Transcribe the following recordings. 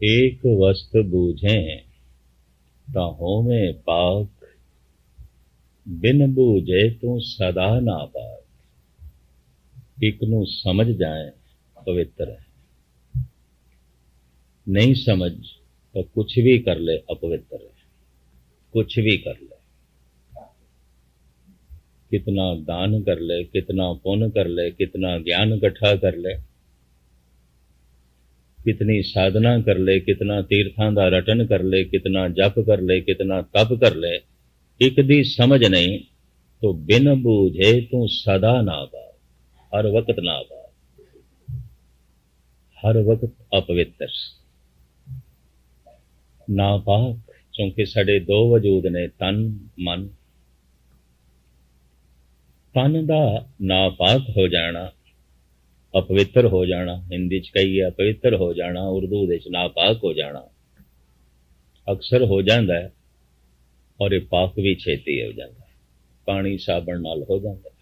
एक वस्त बूझें ता होवें पाक, बिन बूझे तू सदा नापाक। एक नू समझ जाए पवित्र है, नहीं समझ तो कुछ भी कर ले अपवित्र है। कुछ भी कर ले, कितना दान कर ले, कितना पुण्य कर ले, कितना ज्ञान इकट्ठा कर ले, कितनी साधना कर ले, कितना तीर्थां दा रटन कर ले, कितना जप कर ले, कितना तप कर ले, एक दी समझ नहीं तो बिन बूझे तू सदा नापाक। हर वक्त नापाक, हर वक्त अपवित्र नापाक। क्योंकि साडे दो वजूद ने, तन मन। तन दा नापाक हो जाना, अपवित्र हो जाना, हिंदी च कहिए अपवित्र हो जाना, उर्दू दे च नापाक हो जाना अक्सर हो जाता है, और ये पाक भी छेती हो जाता है, पानी साबण नाल हो जाता है।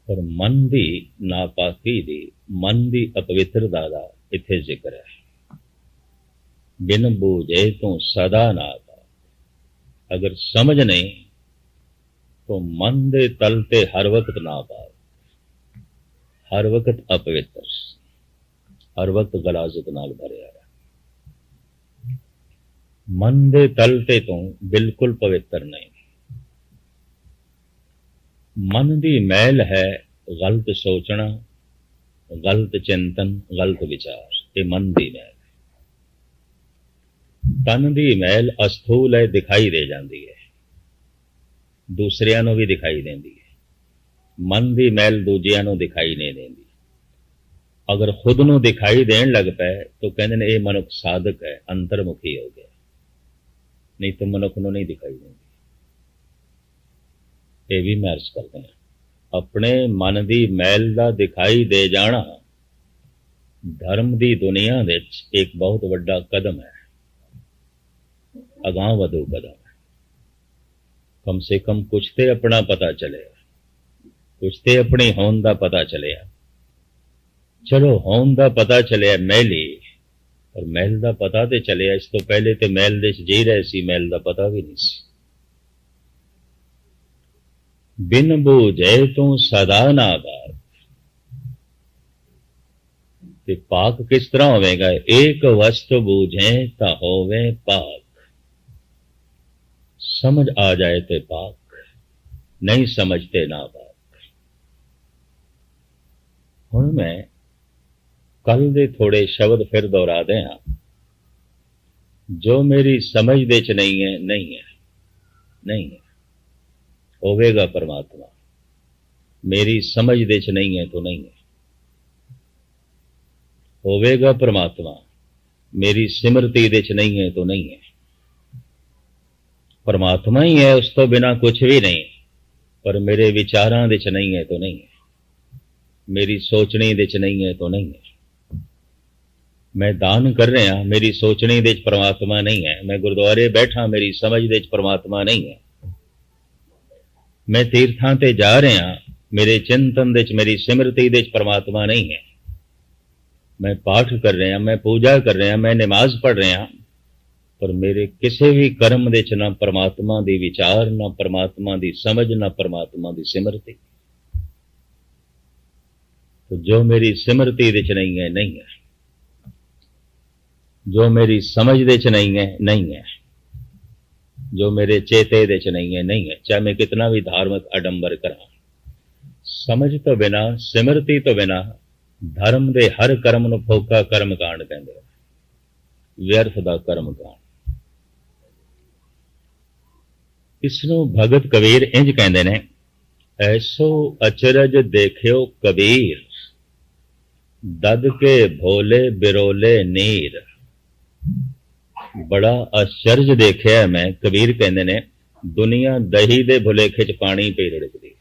पर मन दी नापाकी दी, मन दी अपवित्रता दा इत्थे जिक्र है। बिन बूझे तू सदा नापाक। अगर समझ नहीं तो मन दे तल ते हर वक्त नापाक, हर वक्त अपवित्र, हर वक्त गलाजत नाल भरिया है। मन दे तल ते तू बिल्कुल पवित्र नहीं। मन दी मैल है गलत सोचना, गलत चिंतन, गलत विचार, ये मन दी मैल। तन दी मैल अस्थूल है, दिखाई दे जाती है, दूसरियां नूं भी दिखाई देती है। मन दी मैल दूजियां नूं दिखाई नहीं देती। अगर खुद नूं दिखाई देन लग पाए तो कहते हैं ये मनुख साधक है, अंतर्मुखी हो गया, नहीं तो मनुख नूं नहीं दिखाई देती। ये भी मैं अर्ज करते हैं, अपने मन दी मैल दा दिखाई दे जाना धर्म दी दुनिया विच एक बहुत वड्डा कदम है, अगां वधू कदम है। कम से कम कुछ ते अपना पता चले, कुछ ते अपनी होंद दा पता चले। चलो होंद दा पता चले मैली, और मैल दा पता ते चले। इस तो पहले ते मैल दे जी रहे सी, मैल दा पता भी नहीं सी। बिन बूझे तू सदा नापाक। ते पाक किस तरह होवेगा? एक वस्तु बूझे ता होवे पाक। समझ आ जाए ते पाक, नहीं समझते नापाक। हुण मैं कल दे थोड़े शब्द फिर दोहरा दे हां। जो मेरी समझ दे च नहीं है, नहीं है, नहीं है, होवेगा परमात्मा। मेरी समझ दे च नहीं है तो नहीं है, होवेगा परमात्मा। मेरी सिमरती दे च नहीं है तो नहीं है। परमात्मा ही है, उस तो बिना कुछ भी नहीं। पर मेरे विचारां दे च नहीं है तो नहीं है, मेरी सोचने दे च नहीं है तो नहीं है। मैं दान कर रहा, मेरी सोचने दे च परमात्मा नहीं है। मैं गुरुद्वारे बैठा, मेरी समझ दे च परमात्मा नहीं है। मैं तीर्थां ते जा रहा, मेरे चिंतन दे च, मेरी सिमरती दे च परमात्मा नहीं है। मैं पाठ कर रहा, मैं पूजा कर रहा, मैं नमाज पढ़ रहा, पर मेरे किसी भी कर्म दे च ना परमात्मा दी विचार, ना परमात्मा दी समझ, ना परमात्मा दी सिमरती। तो जो मेरी सिमरती दे च नहीं है, नहीं है। जो मेरी समझ दे च नहीं है, नहीं है। जो मेरे चेते दे च नहीं है, नहीं है। चाहे मैं कितना भी धार्मिक आडंबर करा, समझ तो बिना, सिमरती तो बिना धर्म दे हर कर्म नूं फोका कर्म कांड कहंदे, व्यर्थ दा कर्म कांड। इसनूं भगत कबीर इंज कहंदे ने, ऐसो अचरज देखियो कबीर, दद के भोले बिरोले नीर। बड़ा आश्चर्य देखिया मैं, कबीर कहंदे ने, दुनिया दही दे भुलेखे च पानी पे रिड़कदी।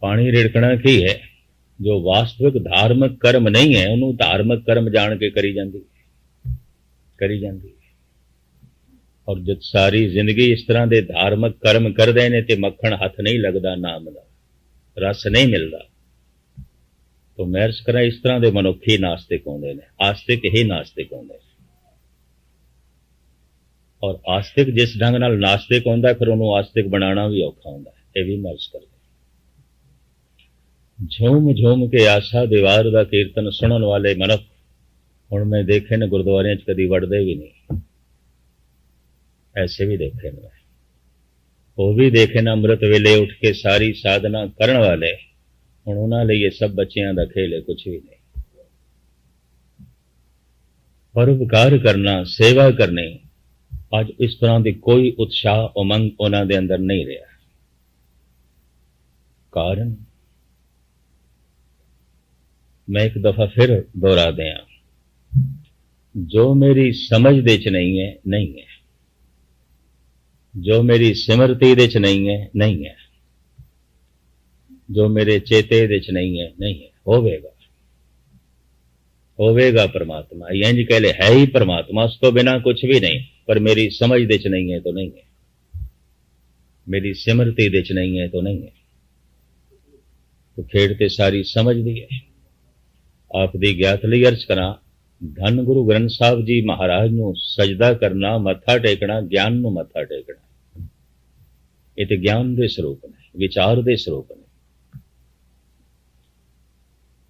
पानी रिड़कना की है? जो वास्तविक धार्मिक कर्म नहीं है उन्होंने धार्मिक कर्म जान के करी जाती है। और जब सारी जिंदगी इस तरह के धार्मिक कर्म कर दे ने ते मक्खन हथ नहीं लगता, नाम का रस नहीं मिलता। तो मैं अर्ज करा इस तरह के मनुख ही नास्तिक होंगे ने, आस्तिक ही नास्तिक होंगे। और आस्तिक जिस ढंग नाल नास्तिक होंदा फिर उन्होंने आस्तिक बनाना भी औखा होंदा है। ये भी मैं अर्ज कर झूम झूम के आशा दीवार का कीर्तन सुनने वाले मनुख हुण मैं देखे ने गुरुद्वारे च कदी वड़दे भी नहीं, ऐसे भी देखे ने, वो भी देखे न अमृत वेले उठ के सारी साधना करने वाले, हुण उन्हां लई ये सब बच्चियां दा खेल है, कुछ भी नहीं। परोपकार करना, सेवा करनी, आज इस तरह की कोई उत्साह उमंग उन्हां दे अंदर नहीं रहा। कारण मैं एक दफा फिर दोहरा दिया, जो मेरी समझ दे च नहीं है, नहीं है। जो मेरी सिमरती दे च नहीं है, नहीं है। जो मेरे चेते दे च नहीं है, नहीं है। होवेगा, होवेगा परमात्मा, इंज कह ले है ही परमात्मा, उस तो बिना कुछ भी नहीं। पर मेरी समझ दे च नहीं है तो नहीं है, मेरी सिमरती दे च नहीं है तो नहीं है। तो खेड़ ते सारी समझ दी है। आप दी ज्ञात लई अर्ज करा, धन गुरु ग्रंथ साहब जी महाराज नूं सजदा करना, मत्था टेकना, ज्ञान नूं मत्था टेकना, ये तो ज्ञान दे स्वरूप ने, विचार दे स्वरूप ने।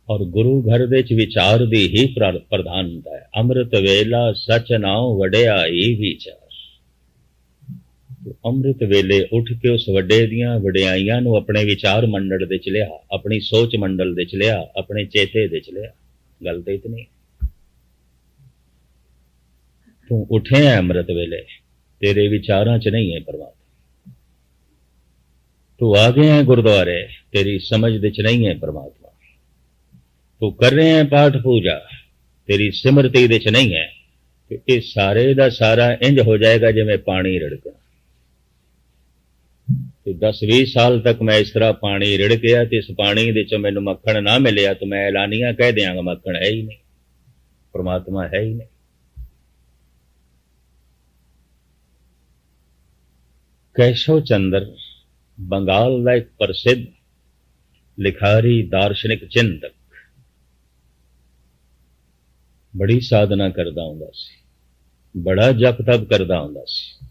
और गुरु घर दे च विचार दी ही प्रधानता है। अमृत वेला सच नाउ वडियाई विचार। तो अमृत वेले उठ के उस वड्डे दियां वडियाइयां नूं अपने विचार मंडल दे च लिया, अपनी सोच मंडल दे च लिया, अपने चेते दे च लिया। गल तो इतनी, तू उठे है अमृत वेले, तेरे विचारां च नहीं है परमात्मा। तू आ गए हैं गुरुद्वारे, तेरी समझ दे च नहीं है परमात्मा। तू कर रहे हैं पाठ पूजा, तेरी सिमरती दे च नहीं है। तो ये सारे दा सारा इंज हो जाएगा जिवें पानी रिड़कना। तो 10-20 साल तक मैं इस तरह पानी रिड़किया, तो इस पानी दे चों मैनूं मक्खण ना मिलिया तो मैं ऐलानिया कह दियांगा मक्खण है ही नहीं, परमात्मा है ही नहीं। केशव चंद्र बंगाल का एक प्रसिद्ध लिखारी दार्शनिक चिंतक बड़ी साधना करता हुंदा सी, बड़ा जप तप करता हुंदा सी।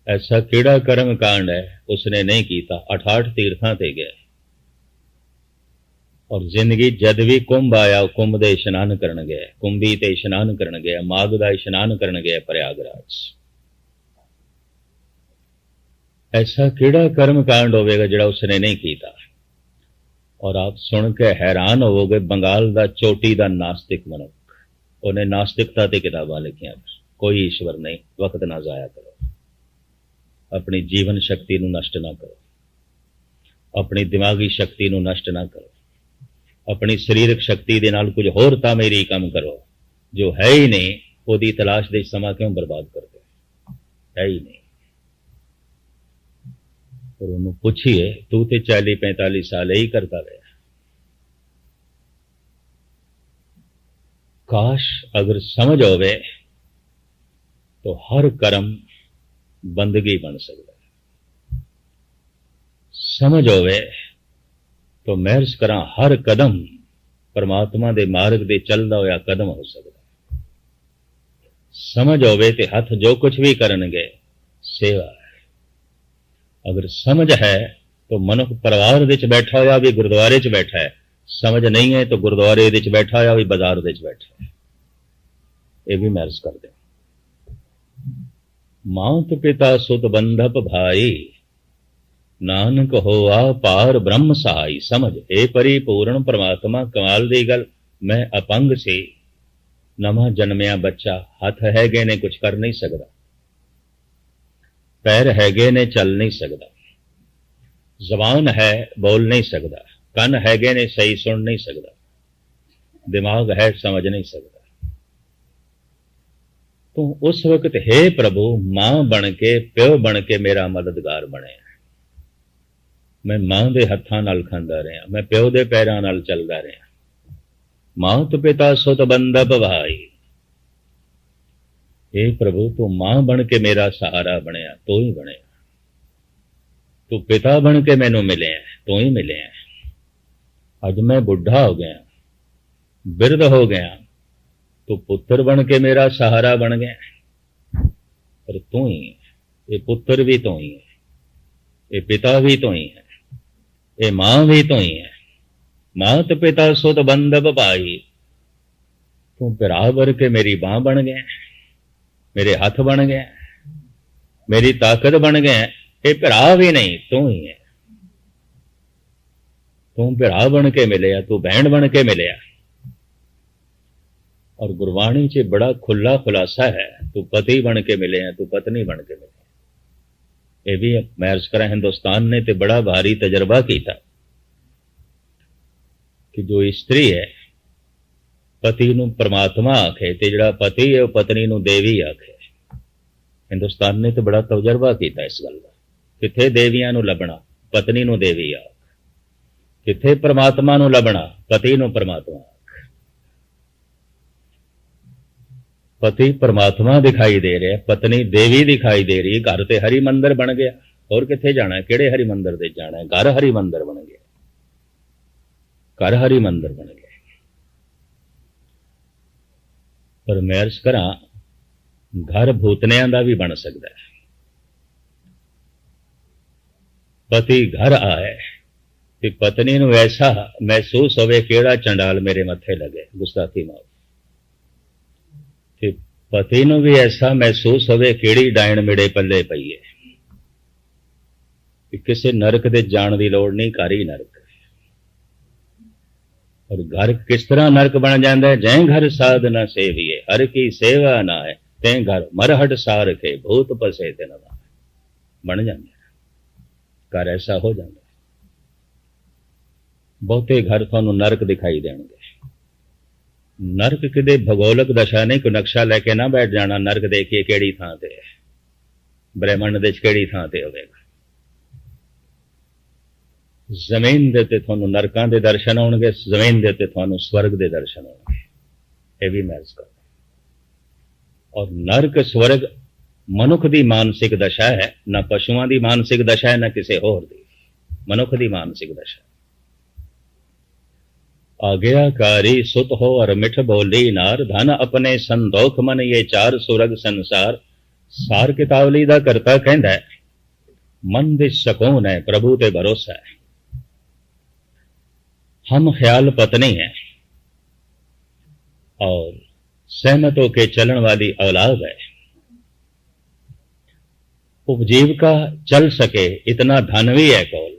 ऐसा केड़ा कर्म कांड है उसने नहीं कीता। 88 तीर्थां ते गया और जिंदगी जद भी कुंभ आया कुंभ दे इशनान करन गया, कुंभी ते इशनान करन गया, माघ दा इशनान करन गया प्रयागराज। ऐसा केड़ा कर्म कांड होवेगा जिहड़ा उसने नहीं कीता। और आप सुन के हैरान होवोगे, बंगाल दा चोटी दा नास्तिक मनुख, उन्हें नास्तिकता ते किताबां लिखियां, कोई ईश्वर नहीं। वक्त ना जाया करो, अपनी जीवन शक्ति नूं नष्ट ना करो, अपनी दिमागी शक्ति नूं नष्ट ना करो, अपनी शरीरक शक्ति दे नाल कुछ होर तामीरी काम करो जो है ही नहीं। ओदी तलाश दे समा क्यों बर्बाद करते, है ही नहीं। और उन्होंने पूछिए, तू तो 40-45 साल ही करता रहा। काश अगर समझ होवे तो हर कर्म बंदगी बन सकता है। समझ होवे तो महर्ष करा हर कदम परमात्मा दे मार्ग दे चलदा होया कदम हो सकता है। समझ होवे ते हथ जो कुछ भी करनगे सेवा है। अगर समझ है तो मनुख परिवार दे च बैठा होया भी गुरुद्वारे च बैठा है, समझ नहीं है तो गुरुद्वारे दे च बैठा होया भी बाजार दे च बैठा है। ये भी महर्ष कर दे। मात पिता सुत बंधप भाई, नानक होआ पार ब्रह्म सहाई। समझ हे परिपूर्ण परमात्मा, कमाल दी गल, मैं अपंग से नवा जन्मिया बच्चा, हथ हैगे ने कुछ कर नहीं सकता, पैर हैगे ने चल नहीं सकता, जबान है बोल नहीं सकता, कन हैगे ने सही सुन नहीं सकता, दिमाग है समझ नहीं सकता। तो उस वक्त हे प्रभु मां बन के प्यो बन के मेरा मददगार बने। मैं मां दे हत्थां नाल खांदा रहा, मैं प्यो दे पैरां नाल चलदा रहा। मात पिता सुत बंधप भाई, हे प्रभु तू मां बन के मेरा सहारा बनया, तो ही बनया। तू पिता बन के मैनू मिले, तो ही मिले। अज मैं बुढ़ा हो गया, बिरध हो गया, तो पुत्र बन के मेरा सहारा बन गया। पर तू ही है, ये पुत्र भी तो ही है, ये पिता भी तो ही है, ये मां भी तो ही है। मात पिता सुत बंधव पाई, तू बराबर के मेरी बां बन गया, मेरे हाथ बन गया, मेरी ताकत बन गया। ये भरा भी नहीं, तू ही है। तू भरा बन के मिले, तू बहन बन के मिले। और गुरबाणी च बड़ा खुला खुलासा है, तू पति बन के मिले हैं, तू पत्नी बन के मिले। ये भी मैं अर्ज करा, हिंदुस्तान ने तो बड़ा भारी तजर्बा किया कि जो स्त्री है पति नूं परमात्मा आखे, ते जिहड़ा पति है वह पत्नी नूं देवी आखे। हिंदुस्तान ने तो बड़ा तजर्बा किया इस गल का। किथे देवियां नूं लभना, पत्नी नूं देवी आख। किथे परमात्मा नूं लभना, पति नूं परमात्मा आख। पति परमात्मा दिखाई दे रहा, पत्नी देवी दिखाई दे रही। घर ते हरि मंदिर बन गया, और किथे जाना है? किहड़े हरि मंदिर ते जाना है? घर हरि मंदिर बन गया, घर हरि मंदिर बन गया। पर मैं अर्ज करा, घर भूतनिया का भी बन सकता है। पति घर आए कि पत्नी नूं ऐसा महसूस होवे केड़ा चंडाल मेरे मथे लगे, गुस्ताखी माफ। कि पति नूं भी ऐसा महसूस होवे केड़ी डायण मेरे पल्ले पई है, कि किसी नरक दे जाण दी लोड़ नहीं, घर ही नरक। और घर किस तरह नरक बन जाता है? जै घर साध न सेविए, हर की सेवा ना है, ते घर मरहट सार के भूत पसे ते न बन जाता है। घर ऐसा हो जाता है। बहुते घर थानू नरक दिखाई देंगे। नरक किदे भगोलक दशा नहीं, कोई नक्शा लैके ना बैठ जाना नरक देखिए केड़ी थां ते है, ब्रह्मंड दे केड़ी थां ते होवेगा। जमीन दे उत्ते थानू नरकां दे दर्शन होणगे, जमीन दे उत्ते थानू स्वर्ग दे दर्शन होणगे। ये भी मैं कर। और नरक स्वर्ग मनुख दी मानसिक दशा है, ना पशुआं दी मानसिक दशा है, ना किसी होर दी। मनुख दी मानसिक दशा। आज्ञाकारी सुत हो और मिठ बोली नार, धन अपने संदोख मन ये चार सुरग संसार। सार कितावली दा करता कहंदा है, मन दे सकून है, प्रभु ते भरोसा है। हम ख्याल पत्नी है और सहमत होके चलन वाली औलाद है। उपजीविका चल सके इतना धन भी है कोल,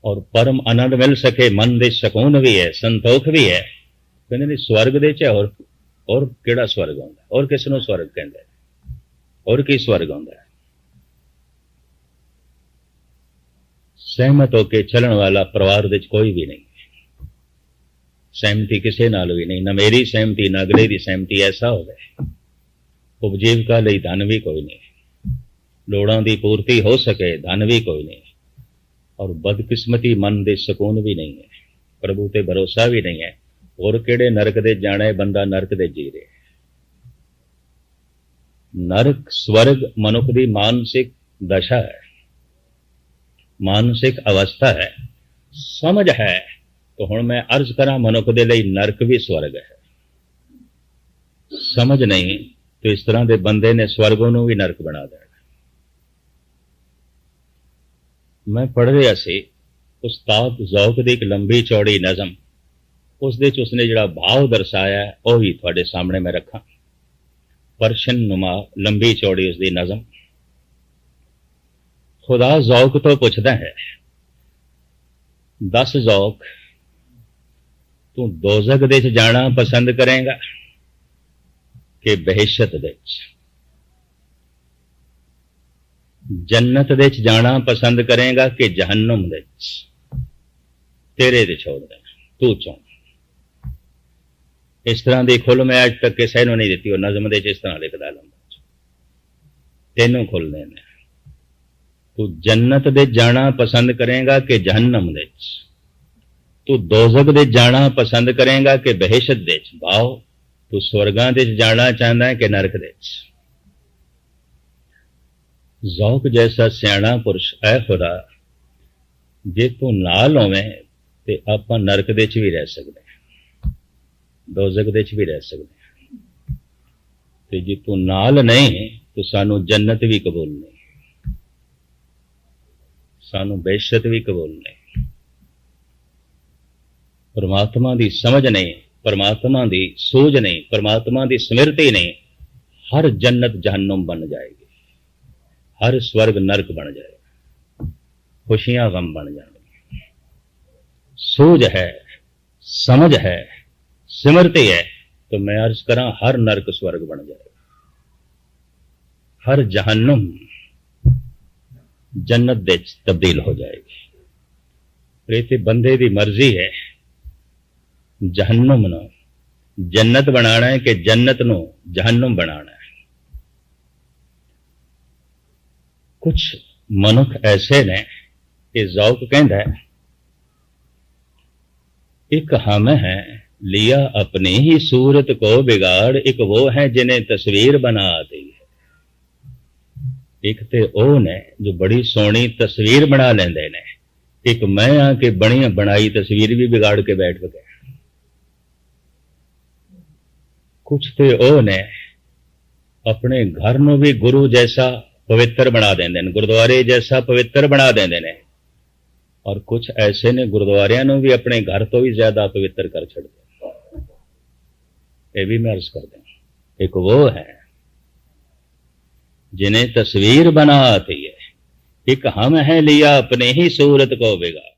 और परम आनंद मिल सके, मन दे सकून भी है, संतोख भी है। कहते नहीं स्वर्ग दे च और केड़ा स्वर्ग होंदा, और किस नूं स्वर्ग कहंदे, और की स्वर्ग होंदा? सहमत होके चलन वाला परिवार दे कोई भी नहीं, सहमति किसी नाल भी नहीं, ना मेरी सहमति ना अगले की सहमति। ऐसा हो गए उपजीविका लई धन भी कोई नहीं, लोड़ां दी पूर्ति हो सके धन भी कोई नहीं, और बदकिस्मती मन दे सकून भी नहीं है, प्रभु ते भरोसा भी नहीं है। और केड़े नरक दे जाना है? बंदा नरक दे जी रहे। नरक स्वर्ग मनुख दी मानसिक दशा है, मानसिक अवस्था है, समझ है। तो हुण मैं अर्ज करा, मनुख दे लई नरक भी स्वर्ग है। समझ नहीं तो इस तरह के बंदे ने स्वर्गों नूं भी नरक बना देना। मैं पढ़ रहा सी उस्ताद ज़ौक दी एक लंबी चौड़ी नज़म, उस दे च उसने जिहड़ा भाव दर्शाया है वही तुहाडे सामने मैं रखा। परशन नुमा लंबी चौड़ी उसकी नज़म। खुदा ज़ौक तो पुछदा है, दस ज़ौक तू दोज़ख दे च जाना पसंद करेगा कि बहिश्त दे च? जन्नत दे च जाना पसंद करेगा कि जहन्नुम दे च? तेरे ते छोड़ देना, तू चुन। इस तरह की खुल मैं अज तक किसी ने नहीं दी। और नज़म दे इस तरह लिखदा लंबा, तेनों खुल देने, तू जन्नत दे जाना पसंद करेगा कि जहन्नम दे च? तू दोज़ख दे जाना पसंद करेगा कि बहिश्त दे च? भाव तू स्वर्गां दे जाना चाहता है कि नरक दे च? ज़ौक जैसा सियाणा पुरुष ऐ खुदा जे तू नाल होवें ਤੇ ਆਪਾਂ ਨਰਕ ਦੇ ਚ ਵੀ ਰਹਿ ਸਕਦੇ ਹਾਂ, ਦੋਜ਼ਖ ਦੇ ਚ ਵੀ ਰਹਿ ਸਕਦੇ ਹਾਂ। ਤੇ ਜੇ ਤੂੰ ਨਾਲ ਨਹੀਂ ਤਾਂ ਸਾਨੂੰ ਜੰਨਤ ਵੀ ਕਬੂਲ ਨਹੀਂ, ਸਾਨੂੰ ਬਹਿਸ਼ਤ ਵੀ ਕਬੂਲ ਨਹੀਂ। परमात्मा की समझ नहीं, परमात्मा की सूझ नहीं, परमात्मा की स्मृति नहीं, हर जन्नत जहन्नुम बन जाएगी, हर स्वर्ग नरक बन जाएगा, खुशियां गम बन जाएंगी। सूझ है, समझ है, स्मृति है तो मैं अर्ज करा हर नरक स्वर्ग बन जाएगा, हर जहन्नुम जन्नत दे तब्दील हो जाएगी। पर बंदे की मर्जी है जहन्नुम नो जन्नत बनाना है कि जन्नत नो जहन्नुम बनाना है। कुछ मनुख ऐसे ने कि ज़ौक कहता है एक हम है लिया अपनी ही सूरत को बिगाड़, एक वो है जिन्हें तस्वीर बना दी है। एक ते ओ ने जो बड़ी सोहनी तस्वीर बना लेंदे ने, एक मैं आके बनी बनाई तस्वीर भी बिगाड़ के बैठ गया। कुछ तो ओ ने अपने घर में भी गुरु जैसा पवित्र बना देंगे, गुरुद्वारे जैसा पवित्र बना देंगे ने, और कुछ ऐसे ने गुरुद्वारियां भी अपने घर तो भी ज्यादा पवित्र कर छड़ते। ये भी मैं अर्ज कर दें, एक वो है जिन्हें तस्वीर बना आती है, एक हम है लिया अपने ही सूरत को बिगाड़।